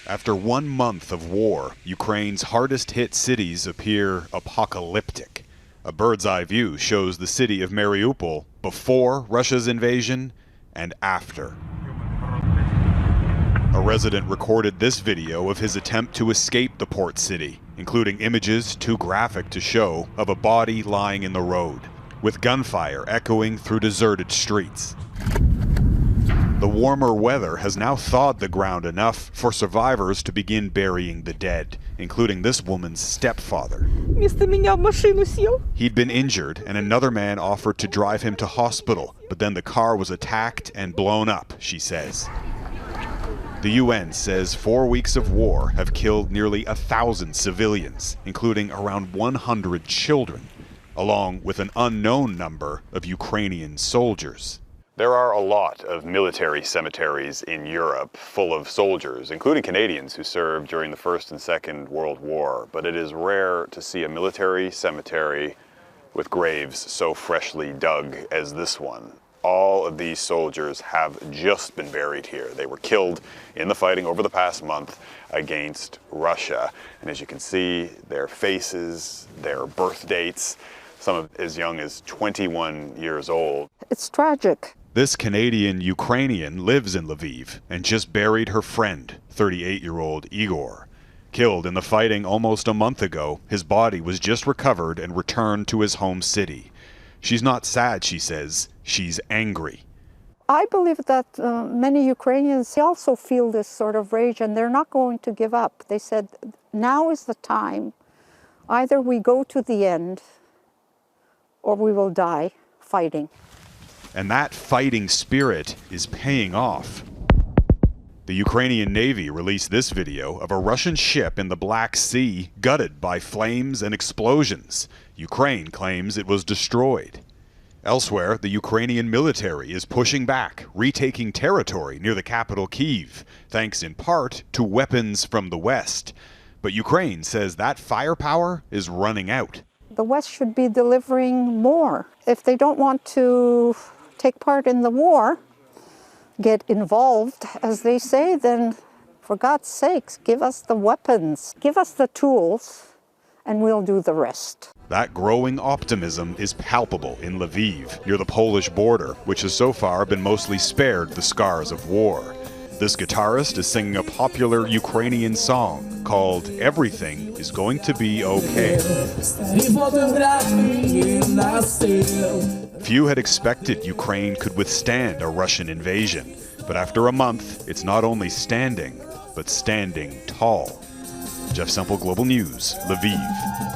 After 1 month of war, Ukraine's hardest-hit cities appear apocalyptic. A bird's-eye view shows the city of Mariupol before Russia's invasion and after. A resident recorded this video of his attempt to escape the port city, including images too graphic to show of a body lying in the road, with gunfire echoing through deserted streets. The warmer weather has now thawed the ground enough for survivors to begin burying the dead, including this woman's stepfather. He'd been injured, and another man offered to drive him to hospital, but then the car was attacked and blown up, she says. The UN says 4 weeks of war have killed nearly 1,000 civilians, including around 100 children, along with an unknown number of Ukrainian soldiers. There are a lot of military cemeteries in Europe full of soldiers, including Canadians who served during the First and Second World War, but it is rare to see a military cemetery with graves so freshly dug as this one. All of these soldiers have just been buried here. They were killed in the fighting over the past month against Russia. And as you can see, their faces, their birth dates, some as young as 21 years old. It's tragic. This Canadian Ukrainian lives in Lviv and just buried her friend, 38-year-old Igor. Killed in the fighting almost a month ago, his body was just recovered and returned to his home city. She's not sad, she says. She's angry. I believe that many Ukrainians also feel this sort of rage, and they're not going to give up. They said, now is the time. Either we go to the end or we will die fighting. And that fighting spirit is paying off. The Ukrainian Navy released this video of a Russian ship in the Black Sea gutted by flames and explosions. Ukraine claims it was destroyed. Elsewhere, the Ukrainian military is pushing back, retaking territory near the capital Kyiv, thanks in part to weapons from the West. But Ukraine says that firepower is running out. The West should be delivering more. If they don't want to take part in the war, get involved, as they say, then for God's sakes, give us the weapons, give us the tools, and we'll do the rest. That growing optimism is palpable in Lviv, near the Polish border, which has so far been mostly spared the scars of war. This guitarist is singing a popular Ukrainian song called "Everything is Going to Be Okay." Few had expected Ukraine could withstand a Russian invasion, but after a month, it's not only standing, but standing tall. Jeff Semple, Global News, Lviv.